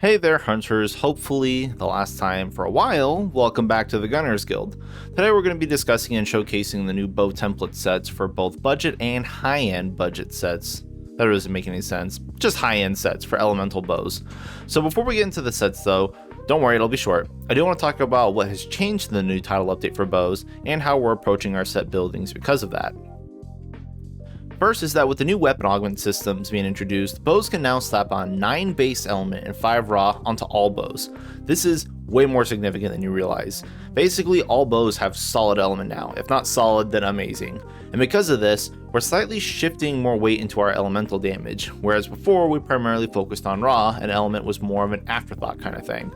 Hey there, hunters. Hopefully, the last time for a while. Welcome back to the Gunners Guild. Today, we're going to be discussing and showcasing the new bow template sets for both budget and high-end budget sets. That doesn't make any sense. Just high-end sets for elemental bows. So, before we get into the sets, though, don't worry, it'll be short. I do want to talk about what has changed in the new title update for bows and how we're approaching our set buildings because of that. First is that with the new weapon augment systems being introduced, bows can now slap on 9 base element and 5 raw onto all bows. This is way more significant than you realize. Basically, all bows have solid element now, if not solid, then amazing. And because of this, we're slightly shifting more weight into our elemental damage, whereas before we primarily focused on raw and element was more of an afterthought kind of thing.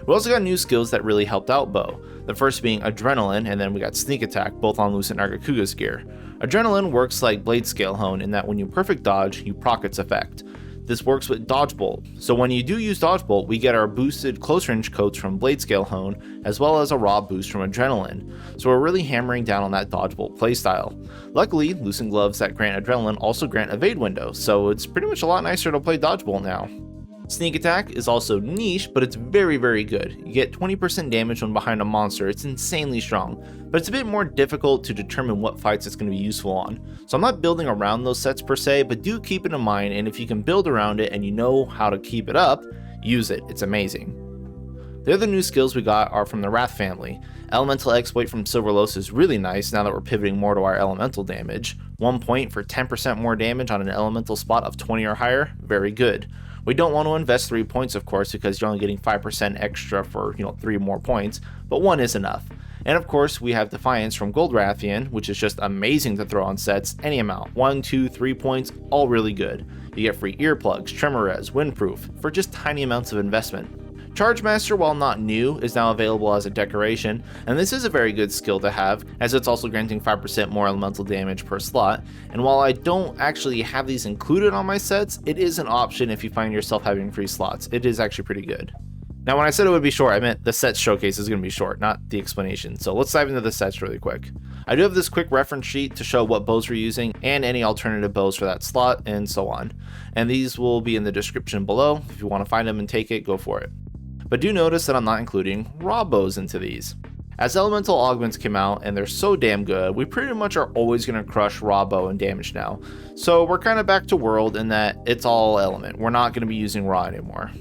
We also got new skills that really helped out bow, the first being Adrenaline, and then we got Sneak Attack, both on Lucent Nargacuga's gear. Adrenaline works like Blade Scale Hone in that when you perfect dodge, you proc its effect. This works with Dodge Bolt, so when you do use Dodge Bolt, we get our boosted close range codes from Blade Scale Hone, as well as a raw boost from Adrenaline, so we're really hammering down on that Dodge Bolt playstyle. Luckily, Lucent Gloves that grant Adrenaline also grant Evade Window, so it's pretty much a lot nicer to play Dodge Bolt now. Sneak Attack is also niche, but it's very good. You get 20% damage when behind a monster. It's insanely strong, but it's a bit more difficult to determine what fights it's going to be useful on. So I'm not building around those sets per se, but do keep it in mind, and if you can build around it and you know how to keep it up, use it. It's amazing. The other new skills we got are from the Wrath family. Elemental Exploit from Silverlos is really nice now that we're pivoting more to our elemental damage. 1 point for 10% more damage on an elemental spot of 20 or higher, very good. We don't want to invest 3 points, of course, because you're only getting 5% extra for, 3 more points, but 1 is enough. And of course, we have Defiance from Gold Rathian, which is just amazing to throw on sets, any amount, 1, 2, 3 points, all really good. You get free earplugs, tremor res, windproof, for just tiny amounts of investment. Charge Master, while not new, is now available as a decoration, and this is a very good skill to have, as it's also granting 5% more elemental damage per slot, and while I don't actually have these included on my sets, it is an option if you find yourself having free slots. It is actually pretty good. Now when I said it would be short, I meant the set showcase is going to be short, not the explanation, so let's dive into the sets really quick. I do have this quick reference sheet to show what bows we're using, and any alternative bows for that slot, and so on. And these will be in the description below. If you want to find them and take it, go for it. But do notice that I'm not including raw bows into these. As elemental augments came out and they're so damn good, we pretty much are always going to crush raw bow and damage now. So we're kind of back to world in that it's all element. We're not going to be using raw anymore.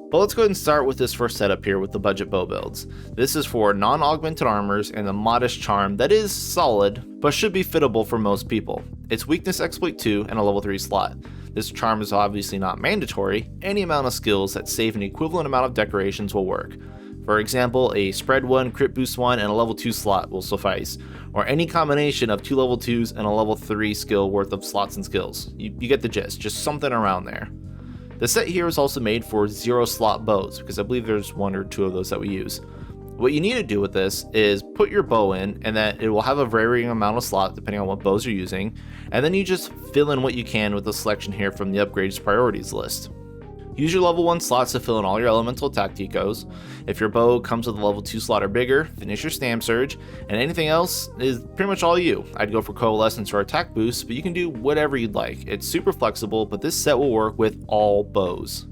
But let's go ahead and start with this first setup here with the budget bow builds. This is for non-augmented armors and the modest charm that is solid, but should be fittable for most people. It's weakness exploit 2 and a level 3 slot. This charm is obviously not mandatory. Any amount of skills that save an equivalent amount of decorations will work. For example, a spread 1, crit boost 1, and a level 2 slot will suffice, or any combination of 2 level 2s and a level 3 skill worth of slots and skills. You get the gist, just something around there. The set here is also made for 0 slot bows, because I believe there's 1 or 2 of those that we use. What you need to do with this is put your bow in, and that it will have a varying amount of slots depending on what bows you're using, and then you just fill in what you can with the selection here from the upgrades priorities list. Use your level 1 slots to fill in all your elemental attack decos. If your bow comes with a level 2 slot or bigger, finish your stamp surge, and anything else is pretty much all you. I'd go for coalescence or attack boost, but you can do whatever you'd like. It's super flexible, but this set will work with all bows.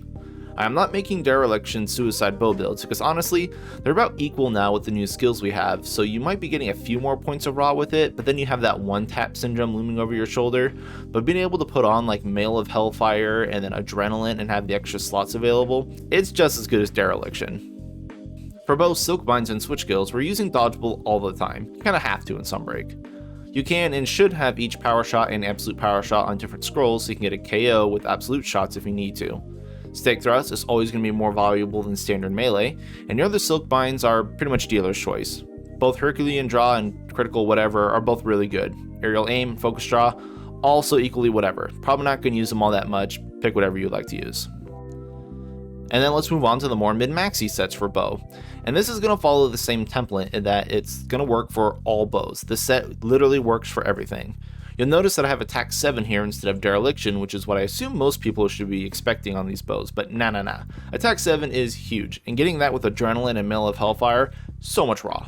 I am not making Dereliction suicide bow builds because honestly, they're about equal now with the new skills we have, so you might be getting a few more points of raw with it, but then you have that one tap syndrome looming over your shoulder. But being able to put on like Mail of Hellfire and then Adrenaline and have the extra slots available, it's just as good as Dereliction. For both Silk Binds and Switch skills, we're using Dodge Bolt all the time. You kinda have to in Sunbreak. You can and should have each power shot and absolute power shot on different scrolls so you can get a KO with absolute shots if you need to. Stake Thrust is always going to be more valuable than standard melee, and your other Silk Binds are pretty much dealer's choice. Both Herculean Draw and Critical Whatever are both really good. Aerial Aim, Focus Draw, also equally whatever. Probably not going to use them all that much, pick whatever you like to use. And then let's move on to the more mid-maxi sets for bow. And this is going to follow the same template in that it's going to work for all bows. This set literally works for everything. You'll notice that I have attack 7 here instead of Dereliction, which is what I assume most people should be expecting on these bows, but nah. Attack 7 is huge, and getting that with Adrenaline and Mail of Hellfire, so much raw.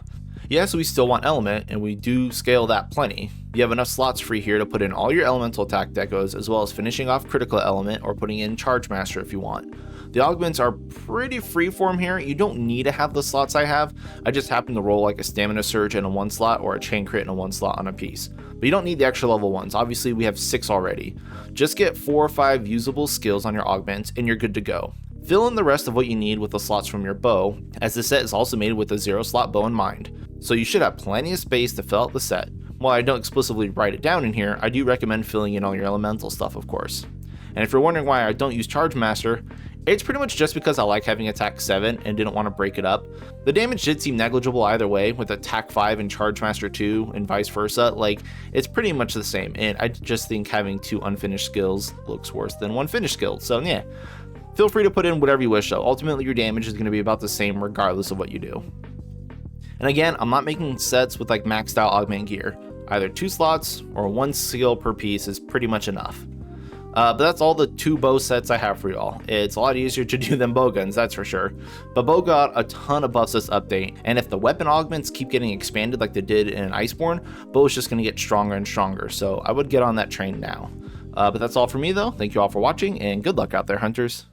Yes, we still want element, and we do scale that plenty. You have enough slots free here to put in all your elemental attack decos, as well as finishing off critical element or putting in Charge Master if you want. The augments are pretty freeform here. You don't need to have the slots I have. I just happen to roll like a stamina surge in a 1 slot or a chain crit in a 1 slot on a piece. But you don't need the extra level ones. Obviously we have 6 already. Just get 4 or 5 usable skills on your augments and you're good to go. Fill in the rest of what you need with the slots from your bow, as the set is also made with a 0 slot bow in mind. So you should have plenty of space to fill out the set. While I don't explicitly write it down in here, I do recommend filling in all your elemental stuff, of course. And if you're wondering why I don't use Charge Master, it's pretty much just because I like having attack 7 and didn't want to break it up. The damage did seem negligible either way, with attack 5 and Charge Master 2 and vice versa. Like, it's pretty much the same, and I just think having 2 unfinished skills looks worse than 1 finished skill, so yeah. Feel free to put in whatever you wish though. Ultimately your damage is going to be about the same regardless of what you do. And again, I'm not making sets with like maxed out augment gear. Either 2 slots or 1 skill per piece is pretty much enough. But that's all the 2 bow sets I have for y'all. It's a lot easier to do than Bowguns, that's for sure. But bow got a ton of buffs this update, and if the weapon augments keep getting expanded like they did in Iceborne, bow is just going to get stronger and stronger, so I would get on that train now. But that's all for me though. Thank you all for watching, and good luck out there, hunters.